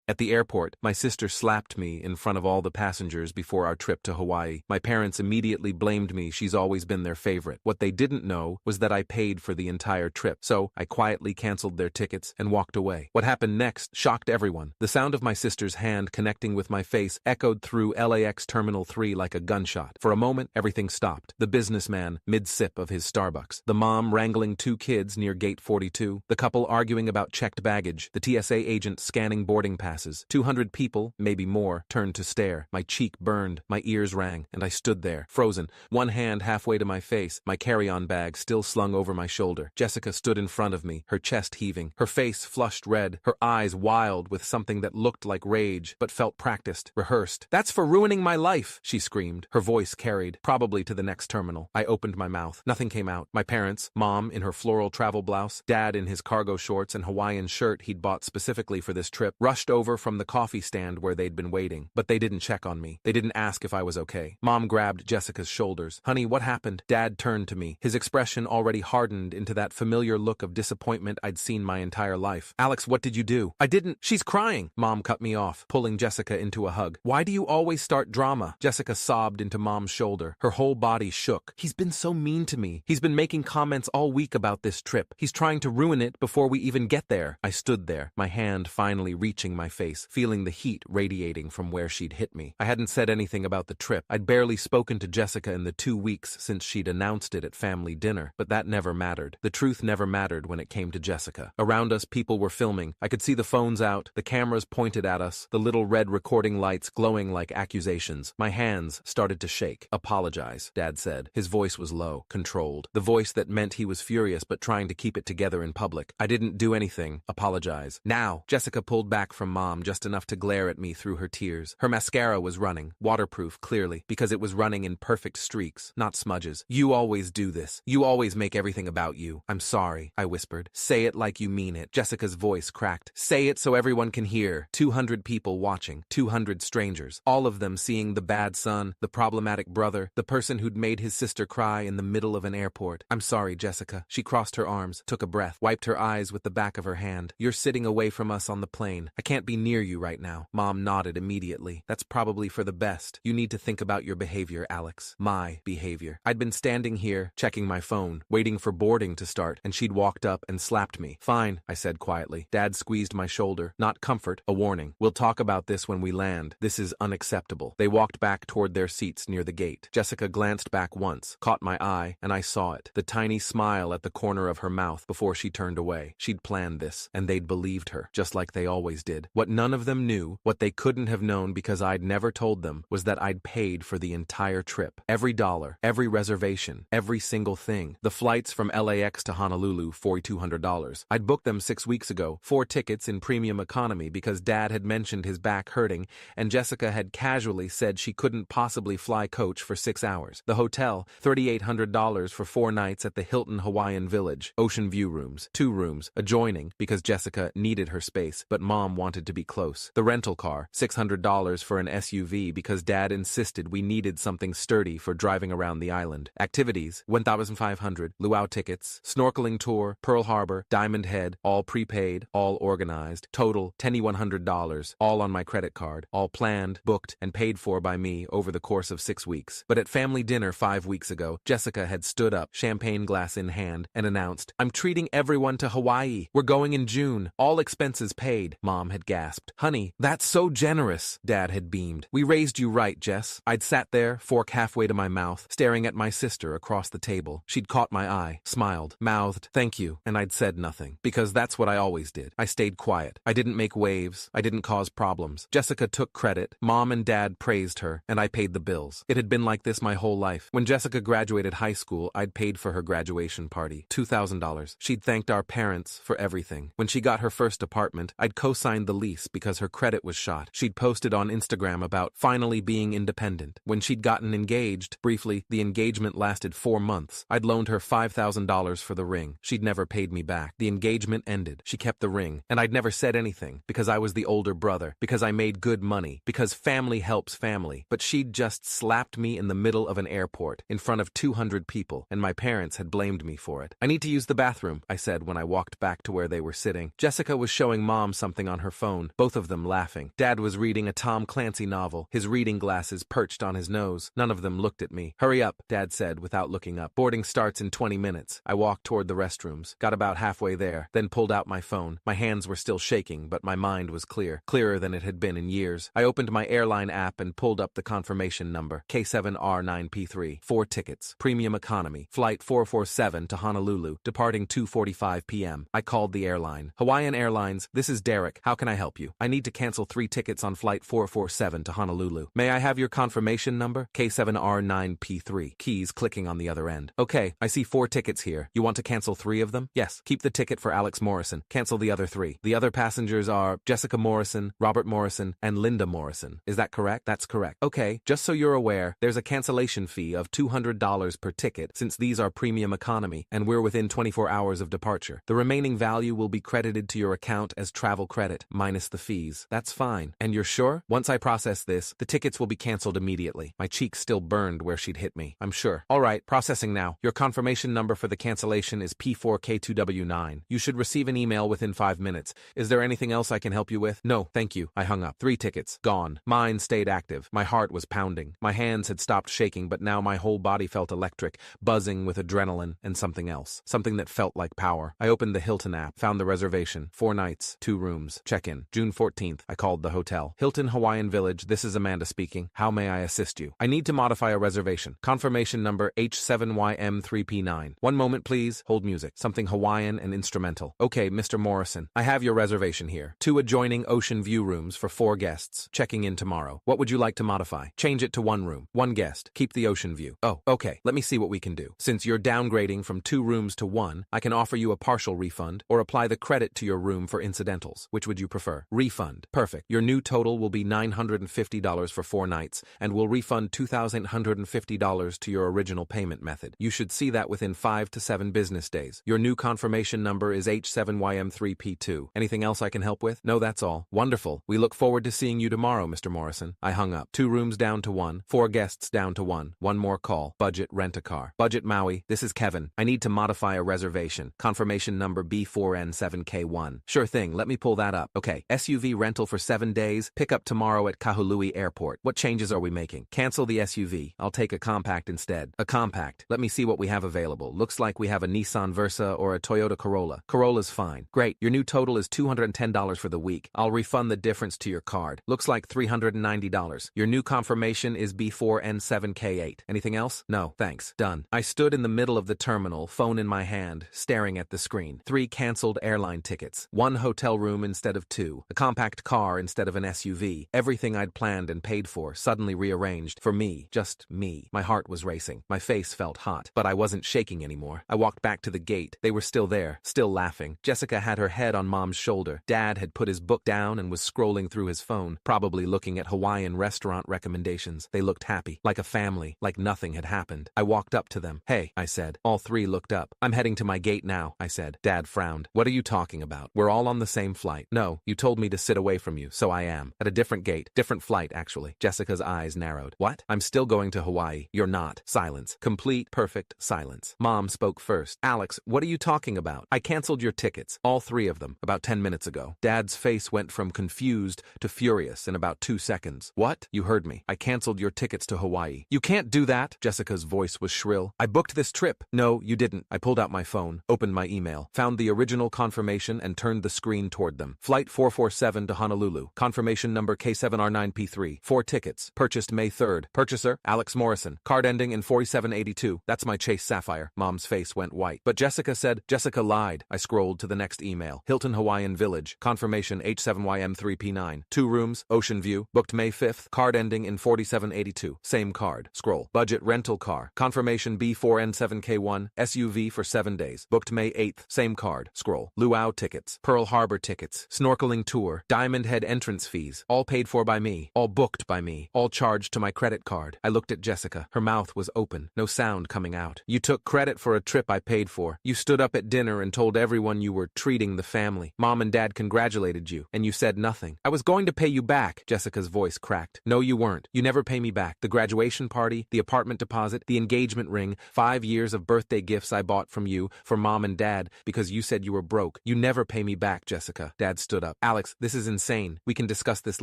At the airport, my sister slapped me in front of all the passengers before our trip to Hawaii. My parents immediately blamed me. She's always been their favorite. What they didn't know was that I paid for the entire trip, so I quietly canceled their tickets and walked away. What happened next shocked everyone. The sound of my sister's hand connecting with my face echoed through LAX Terminal 3 like a gunshot. For a moment, everything stopped. The businessman, mid-sip of his Starbucks. The mom wrangling two kids near gate 42. The couple arguing about checked baggage. The TSA agent scanning boarding passes. 200 people, maybe more, turned to stare. My cheek burned. My ears rang, and I stood there, frozen, one hand halfway to my face, my carry-on bag still slung over my shoulder. Jessica stood in front of me, her chest heaving, her face flushed red, her eyes wild with something that looked like rage, but felt practiced, rehearsed. "That's for ruining my life," she screamed. Her voice carried, probably to the next terminal. I opened my mouth. Nothing came out. My parents, Mom in her floral travel blouse, Dad in his cargo shorts and Hawaiian shirt he'd bought specifically for this trip, rushed over from the coffee stand where they'd been waiting. But they didn't check on me. They didn't ask if I was okay. Mom grabbed Jessica's shoulders. "Honey, what happened?" Dad turned to me, his expression already hardened into that familiar look of disappointment I'd seen my entire life. "Alex, what did you do?" "I didn't." "She's crying." Mom cut me off, pulling Jessica into a hug. "Why do you always start drama?" Jessica sobbed into Mom's shoulder. Her whole body shook. "He's been so mean to me. He's been making comments all week about this trip. He's trying to ruin it before we even get there." I stood there, my hand finally reaching my face, feeling the heat radiating from where she'd hit me. I hadn't said anything about the trip. I'd barely spoken to Jessica in the 2 weeks since she'd announced it at family dinner, but that never mattered. The truth never mattered when it came to Jessica. Around us, people were filming. I could see the phones out, the cameras pointed at us, the little red recording lights glowing like accusations. My hands started to shake. "Apologize," Dad said. His voice was low, controlled. The voice that meant he was furious but trying to keep it together in public. "I didn't do anything. Apologize." "Now." Jessica pulled back from Mom just enough to glare at me through her tears. Her mascara was running, waterproof clearly, because it was running in perfect streaks, not smudges. "You always do this. You always make everything about you." "I'm sorry," I whispered. "Say it like you mean it." Jessica's voice cracked. "Say it so everyone can hear." 200 people watching, 200 strangers, all of them seeing the bad son, the problematic brother, the person who'd made his sister cry in the middle of an airport. "I'm sorry, Jessica." She crossed her arms, took a breath, wiped her eyes with the back of her hand. "You're sitting away from us on the plane. I can't be near you right now." Mom nodded immediately. "That's probably for the best. You need to think about your behavior, Alex." My behavior. I'd been standing here, checking my phone, waiting for boarding to start, and she'd walked up and slapped me. "Fine," I said quietly. Dad squeezed my shoulder. "Not comfort, a warning. We'll talk about this when we land. This is unacceptable." They walked back toward their seats near the gate. Jessica glanced back once, caught my eye, and I saw it. The tiny smile at the corner of her mouth before she turned away. She'd planned this, and they'd believed her, just like they always did. What none of them knew, what they couldn't have known because I'd never told them, was that I'd paid for the entire trip. Every dollar, every reservation, every single thing. The flights from LAX to Honolulu, $4,200. I'd booked them 6 weeks ago, 4 tickets in premium economy because Dad had mentioned his back hurting, and Jessica had casually said she couldn't possibly fly coach for 6 hours. The hotel, $3,800 for 4 nights at the Hilton Hawaiian Village. Ocean view rooms, 2 rooms, adjoining, because Jessica needed her space, but Mom wanted to be close. The rental car, $600 for an SUV because Dad insisted we needed something sturdy for driving around the island. Activities, $1,500, luau tickets, snorkeling tour, Pearl Harbor, Diamond Head, all prepaid, all organized. Total, $2,100, all on my credit card, all planned, booked, and paid for by me over the course of 6 weeks. But at family dinner 5 weeks ago, Jessica had stood up, champagne glass in hand, and announced, "I'm treating everyone to Hawaii. We're going in June. All expenses paid." Mom had gasped. "Honey, that's so generous." Dad had beamed. "We raised you right, Jess." I'd sat there, fork halfway to my mouth, staring at my sister across the table. She'd caught my eye, smiled, mouthed, "Thank you," and I'd said nothing. Because that's what I always did. I stayed quiet. I didn't make waves. I didn't cause problems. Jessica took credit. Mom and Dad praised her, and I paid the bills. It had been like this my whole life. When Jessica graduated high school, I'd paid for her graduation party, $2,000. She'd thanked our parents for everything. When she got her first apartment, I'd co-signed the lease because her credit was shot. She'd posted on Instagram about finally being independent. When she'd gotten engaged, briefly, the engagement lasted 4 months. I'd loaned her $5,000 for the ring. She'd never paid me back. The engagement ended. She kept the ring, and I'd never said anything because I was the older brother, because I made good money, because family helps family. But she'd just slapped me in the middle of an airport, in front of 200 people, and my parents had blamed me for it. "I need to use the bathroom," I said when I walked back to where they were sitting. Jessica was showing Mom something on her phone. phone, both of them laughing. Dad was reading a Tom Clancy novel, his reading glasses perched on his nose. None of them looked at me. Hurry up, Dad said without looking up. Boarding starts in 20 minutes. I walked toward the restrooms, got about halfway there, then pulled out my phone. My hands were still shaking, but my mind was clear, clearer than it had been in years. I opened my airline app and pulled up the confirmation number, K7R9P3. 4 tickets, premium economy, flight 447 to Honolulu, departing 2:45 p.m. I called the airline. Hawaiian Airlines, this is Derek. How can I help you? I need to cancel 3 tickets on flight 447 to Honolulu. May I have your confirmation number? K7R9P3. Keys clicking on the other end. Okay, I see 4 tickets here. You want to cancel 3 of them? Yes. Keep the ticket for Alex Morrison. Cancel the other 3. The other passengers are Jessica Morrison, Robert Morrison, and Linda Morrison. Is that correct? That's correct. Okay, just so you're aware, there's a cancellation fee of $200 per ticket since these are premium economy and we're within 24 hours of departure. The remaining value will be credited to your account as travel credit, minus the fees. That's fine. And you're sure? Once I process this, the tickets will be canceled immediately. My cheeks still burned where she'd hit me. I'm sure. All right, processing now. Your confirmation number for the cancellation is P4K2W9. You should receive an email within 5 minutes. Is there anything else I can help you with? No, thank you. I hung up. 3 tickets. Gone. Mine stayed active. My heart was pounding. My hands had stopped shaking, but now my whole body felt electric, buzzing with adrenaline and something else. Something that felt like power. I opened the Hilton app, found the reservation. 4 nights, 2 rooms. Check-in. June 14th. I called the hotel. Hilton Hawaiian Village, this is Amanda speaking. How may I assist you? I need to modify a reservation. Confirmation number H7YM3P9. One moment, please. Hold music. Something Hawaiian and instrumental. Okay, Mr. Morrison. I have your reservation here. 2 adjoining ocean view rooms for 4 guests. Checking in tomorrow. What would you like to modify? Change it to 1 room. 1 guest. Keep the ocean view. Oh, okay. Let me see what we can do. Since you're downgrading from 2 rooms to 1, I can offer you a partial refund or apply the credit to your room for incidentals. Which would you prefer? Refund. Perfect. Your new total will be $950 for 4 nights, and we'll refund $2,150 to your original payment method. You should see that within 5 to 7 business days. Your new confirmation number is H7YM3P2. Anything else I can help with? No, that's all. Wonderful. We look forward to seeing you tomorrow, Mr. Morrison. I hung up. 2 rooms down to 1, 4 guests down to 1. One more call. Budget rent-a-car. Budget Maui. This is Kevin. I need to modify a reservation. Confirmation number B4N7K1. Sure thing. Let me pull that up. Okay. SUV rental for 7 days. Pick up tomorrow at Kahului Airport. What changes are we making? Cancel the SUV. I'll take a compact instead. A compact. Let me see what we have available. Looks like we have a Nissan Versa or a Toyota Corolla. Corolla's fine. Great. Your new total is $210 for the week. I'll refund the difference to your card. Looks like $390. Your new confirmation is B4N7K8. Anything else? No, thanks. Done. I stood in the middle of the terminal, phone in my hand, staring at the screen. 3 canceled airline tickets. 1 hotel room instead of 2. A compact car instead of an SUV. Everything I'd planned and paid for, suddenly rearranged. For me. Just me. My heart was racing. My face felt hot. But I wasn't shaking anymore. I walked back to the gate. They were still there, still laughing. Jessica had her head on Mom's shoulder. Dad had put his book down and was scrolling through his phone, probably looking at Hawaiian restaurant recommendations. They looked happy, like a family, like nothing had happened. I walked up to them. Hey, I said. All 3 looked up. I'm heading to my gate now, I said. Dad frowned. What are you talking about? We're all on the same flight. No, you told me to sit away from you, so I am. At a different gate. Different flight, actually. Jessica's eyes narrowed. What? I'm still going to Hawaii. You're not. Silence. Complete, perfect silence. Mom spoke first. Alex, what are you talking about? I canceled your tickets. All 3 of them. About 10 minutes ago. Dad's face went from confused to furious in about 2 seconds. What? You heard me. I canceled your tickets to Hawaii. You can't do that. Jessica's voice was shrill. I booked this trip. No, you didn't. I pulled out my phone, opened my email, found the original confirmation and turned the screen toward them. Flight 447 to Honolulu. Confirmation number K7R9P3. 4 tickets. Purchased May 3rd. Purchaser, Alex Morrison. Card ending in 4782. That's my Chase Sapphire. Mom's face went white. But Jessica said, Jessica lied. I scrolled to the next email. Hilton Hawaiian Village. Confirmation H7YM3P9. 2 rooms, ocean view. Booked May 5th. Card ending in 4782. Same card. Scroll. Budget rental car. Confirmation B4N7K1. SUV for 7 days. Booked May 8th. Same card. Scroll. Luau tickets. Pearl Harbor tickets. Snorkeling tour. Diamond Head entrance fees. All paid for by me. All booked by me. All charged to my credit card. I looked at Jessica. Her mouth was open. No sound coming out. You took credit for a trip I paid for. You stood up at dinner and told everyone you were treating the family. Mom and Dad congratulated you, and you said nothing. I was going to pay you back. Jessica's voice cracked. No, you weren't. You never pay me back. The graduation party, the apartment deposit, the engagement ring, 5 years of birthday gifts I bought from you for Mom and Dad because you said you were broke. You never pay me back, Jessica. Dad stood up. Alex, this is insane. We can discuss this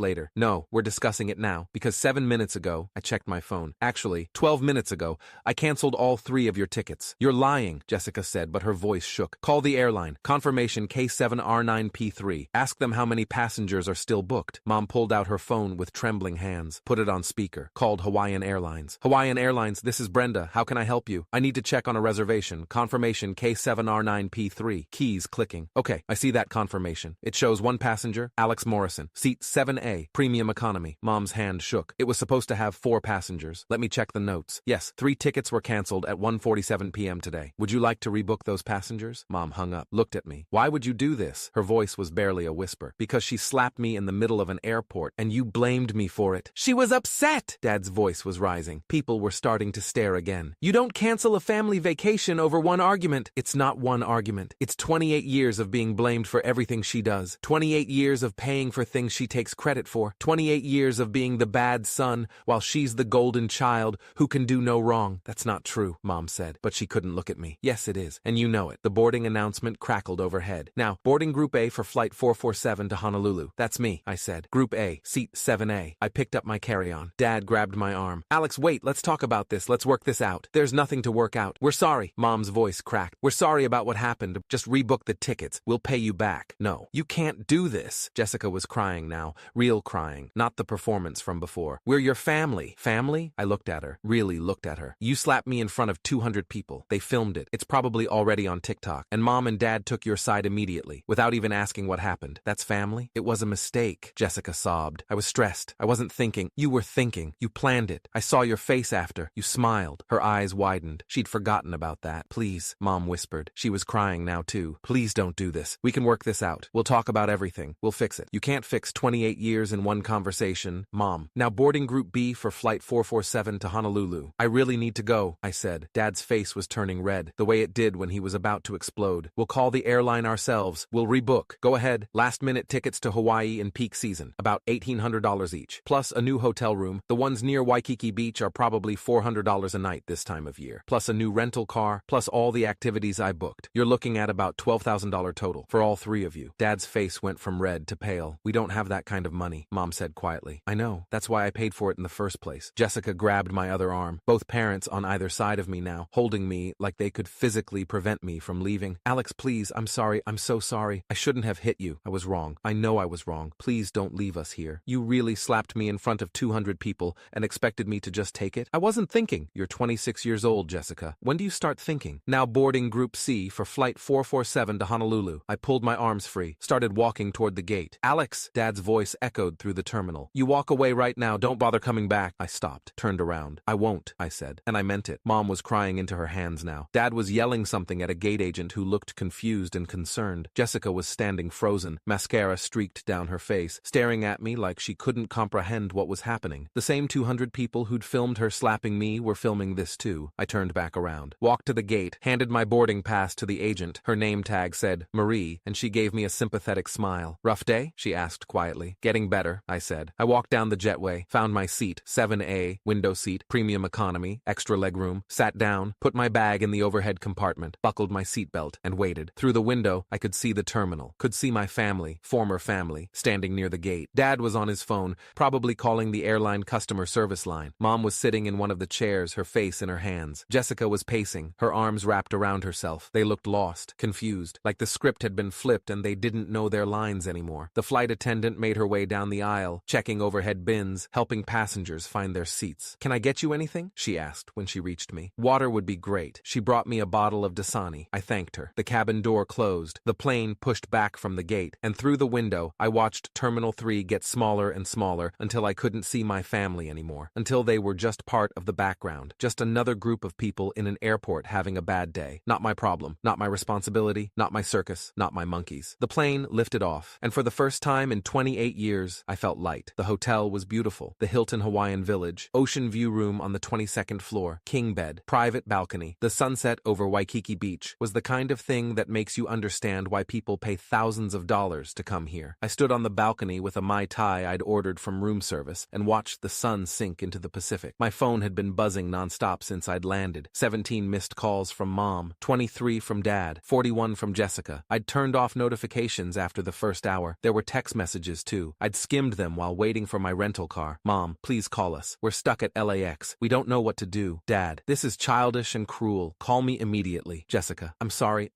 later. No, we're discussing it now, because 7 minutes ago, I checked my phone. Actually, 12 minutes ago, I canceled all 3 of your tickets. You're lying, Jessica said, but her voice shook. Call the airline. Confirmation K7R9P3. Ask them how many passengers are still booked. Mom pulled out her phone with trembling hands, put it on speaker, called Hawaiian Airlines. Hawaiian Airlines, this is Brenda. How can I help you? I need to check on a reservation. Confirmation K7R9P3. Keys clicking. Okay, I see that confirmation. It shows 1 passenger, Alex Morrison. Seat 7A, premium economy. Mom's hand shook. It was supposed to have 4 passengers. Let me check the notes. Yes, 3 tickets were canceled at 1:47 p.m. today. Would you like to rebook those passengers? Mom hung up, looked at me. Why would you do this? Her voice was barely a whisper. Because she slapped me in the middle of an airport and you blamed me for it. She was upset! Dad's voice was rising. People were starting to stare again. You don't cancel a family vacation over 1 argument. It's not 1 argument. It's 28 years of being blamed for everything she does. 28 years of paying for things she takes credit for. 28 years of being the bad son while she's the golden child who can do no wrong. That's not true, Mom said, but she couldn't look at me. Yes, it is, and you know it. The boarding announcement crackled overhead. Now, boarding Group A for Flight 447 to Honolulu. That's me, I said. Group A, Seat 7A. I picked up my carry-on. Dad grabbed my arm. Alex, wait, let's talk about this. Let's work this out. There's nothing to work out. We're sorry. Mom's voice cracked. We're sorry about what happened. Just rebook the tickets. We'll pay you back. No, you can't do this. Jessica was crying now. Real crying. Not the performance from before. We're your family. Family? I looked at her. Really looked at her. You slapped me in front of 200 people. They filmed it. It's probably already on TikTok. And Mom and Dad took your side immediately, without even asking what happened. That's family? It was a mistake. Jessica sobbed. I was stressed. I wasn't thinking. You were thinking. You planned it. I saw your face after. You smiled. Her eyes widened. She'd forgotten about that. Please, Mom whispered. She was crying now too. Please don't do this. We can work this out. We'll talk about everything. We'll fix it. You can't fix 28 years in 1 conversation. Mom. Now boarding Group B for Flight 447 to Honolulu. I really need to go, I said. Dad's face was turning red, the way it did when he was about to explode. We'll call the airline ourselves. We'll rebook. Go ahead. Last-minute tickets to Hawaii in peak season. About $1,800 each. Plus a new hotel room. The ones near Waikiki Beach are probably $400 a night this time of year. Plus a new rental car. Plus all the activities I booked. You're looking at about $12,000 total for all 3 of you. Dad's face went from red to pale. We don't have that kind of money, Mom said quietly. I know. That's why I paid for it in the first place. Jessica grabbed my other arm. Both parents on either side of me now, holding me like they could physically prevent me from leaving. Alex, please, I'm sorry. I'm so sorry. I shouldn't have hit you. I was wrong. I know I was wrong. Please don't leave us here. You really slapped me in front of 200 people and expected me to just take it? I wasn't thinking. You're 26 years old, Jessica. When do you start thinking? Now boarding Group C for Flight 447 to Honolulu. I pulled my arms free, started walking toward the gate. Alex, Dad's voice echoed through the terminal. You walk away right now. Don't bother coming back. I stopped, turned around. I won't, I said, and I meant it. Mom was crying into her hands now. Dad was yelling something at a gate agent who looked confused and concerned. Jessica was standing frozen, mascara streaked down her face, staring at me like she couldn't comprehend what was happening. The same 200 people who'd filmed her slapping me were filming this too. I turned back around, walked to the gate, handed my boarding pass to the agent. Her name tag said Marie, and she gave me a sympathetic smile. Rough day? She asked quietly. Getting better, I said. I walked down the jetway, found my seat, 7A, window seat, premium economy, extra legroom, sat down, put my bag in the overhead compartment, buckled my seatbelt, and waited. Through the window, I could see the terminal, could see my family, former family, standing near the gate. Dad was on his phone, probably calling the airline customer service line. Mom was sitting in one of the chairs, her face in her hands. Jessica was pacing, her arms wrapped around herself. They looked lost, confused, like the script had been flipped and they didn't know their lines anymore. The flight attendant made her way down the aisle, checking overhead bins, helping passengers find their seats. Can I get you anything? She asked when she reached me. Water would be great. She brought me a bottle of Dasani. I thanked her. The cabin door closed. The plane pushed back from the gate, and through the window, I watched Terminal 3 get smaller and smaller until I couldn't see my family anymore, until they were just part of the background, just another group of people in an airport having a bad day. Not my problem, not my responsibility, not my circus, not my monkeys. The plane lifted off, and for the first time in 28 years, I felt light. The hotel was beautiful. The Hilton Hawaiian Village, ocean view room on the 22nd floor, king bed, private balcony. The sunset over Waikiki Beach was the kind of thing that makes you understand why people pay thousands of dollars to come here. I stood on the balcony with a Mai Tai I'd ordered from room service and watched the sun sink into the Pacific. My phone had been buzzing nonstop since I'd landed. 17 missed calls from Mom, 23 from Dad, 41 from Jessica. I'd turned off notifications after the first first hour. There were text messages too. I'd skimmed them while waiting for my rental car. Mom, please call us. We're stuck at LAX. We don't know what to do. Dad, this is childish and cruel. Call me immediately. Jessica, I'm sorry.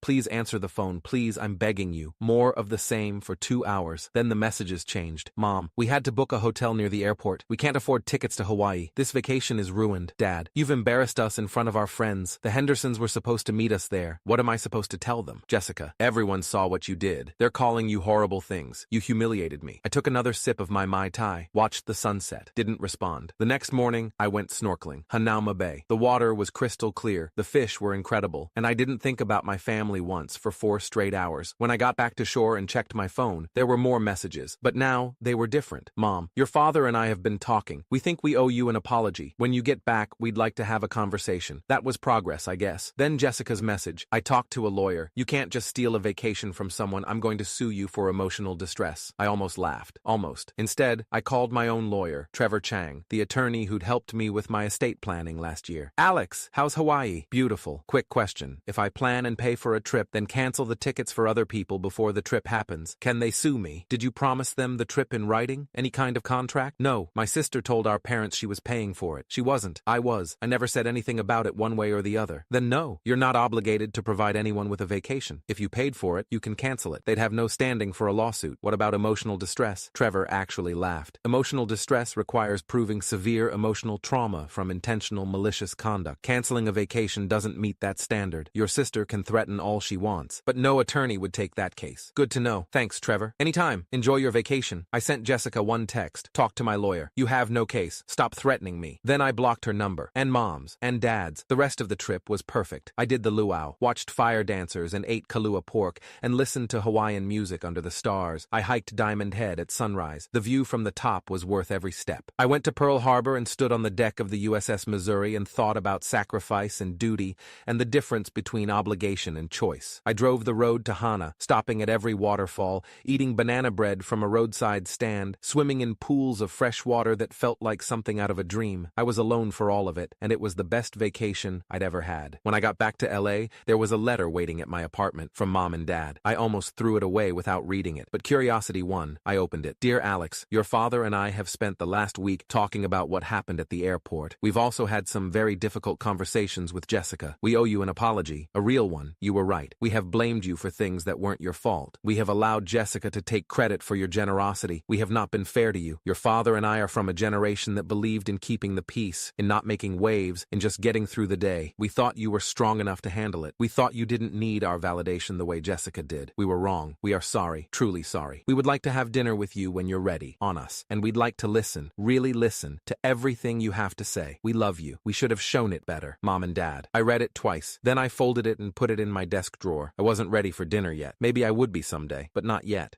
Please answer the phone. Please, I'm begging you. More of the same for 2 hours. Then the messages changed. Mom, we had to book a hotel near the airport. We can't afford tickets to Hawaii. This vacation is ruined. Dad, you've embarrassed us in front of our friends. The Hendersons were supposed to meet us there. What am I supposed to tell them? Jessica, everyone saw what you did. They're calling you horrible things. You humiliated me. I took another sip of my Mai Tai, watched the sunset, didn't respond. The next morning, I went snorkeling. Hanauma Bay. The water was crystal clear. The fish were incredible. And I didn't think about my family once for 4 straight hours. When I got back to shore and checked my phone, there were more messages. But now, they were different. Mom, your father and I have been talking. We think we owe you an apology. When you get back, we'd like to have a conversation. That was progress, I guess. Then Jessica's message. I talked to a lawyer. You can't just steal a vacation from someone. I'm going to sue you for emotional distress. I almost laughed. Almost. Instead, I called my own lawyer, Trevor Chang, the attorney who'd helped me with my estate planning last year. Alex, how's Hawaii? Beautiful. Quick question. If I plan and pay for a trip, then cancel the tickets for other people before the trip happens, can they sue me? Did you promise them the trip in writing? Any kind of contract? No. My sister told our parents she was paying for it. She wasn't. I was. I never said anything about it one way or the other. Then no. You're not obligated to provide anyone with a vacation. If you paid for it, you can cancel it. They'd have no standing for a lawsuit. What about emotional distress? Trevor actually laughed. Emotional distress requires proving severe emotional trauma from intentional malicious conduct. Canceling a vacation doesn't meet that standard. Your sister can threaten all she wants, but no attorney would take that case. Good to know. Thanks, Trevor. Anytime. Enjoy your vacation. I sent Jessica one text. Talk to my lawyer. You have no case. Stop threatening me. Then I blocked her number. And Mom's. And Dad's. The rest of the trip was perfect. I did the luau, watched fire dancers and ate Kalua pork, and listened to Hawaiian music under the stars. I hiked Diamond Head at sunrise. The view from the top was worth every step. I went to Pearl Harbor and stood on the deck of the USS Missouri and thought about sacrifice and duty and the difference between obligation and choice. I drove the road to Hana, stopping at every waterfall, eating banana bread from a roadside stand, swimming in pools of fresh water that felt like something out of a dream. I was alone for all of it, and it was the best vacation I'd ever had. When I got back to LA, there was a letter waiting at my apartment from Mom and Dad. I almost threw it away without reading it, but curiosity won. I opened it. Dear Alex, your father and I have spent the last week talking about what happened at the airport. We've also had some very difficult conversations with Jessica. We owe you an apology, a real one. You were right. We have blamed you for things that weren't your fault. We have allowed Jessica to take credit for your generosity. We have not been fair to you. Your father and I are from a generation that believed in keeping the peace, in not making waves, in just getting through the day. We thought you were strong enough to handle it. We thought you didn't need our validation the way Jessica did. We were wrong. We are sorry, truly sorry. We would like to have dinner with you when you're ready, on us, and we'd like to listen, really listen, to everything you have to say. We love you. We should have shown it better, Mom and Dad. I read it twice. Then I folded it and put it in my desk drawer. I wasn't ready for dinner yet. Maybe I would be someday, but not yet.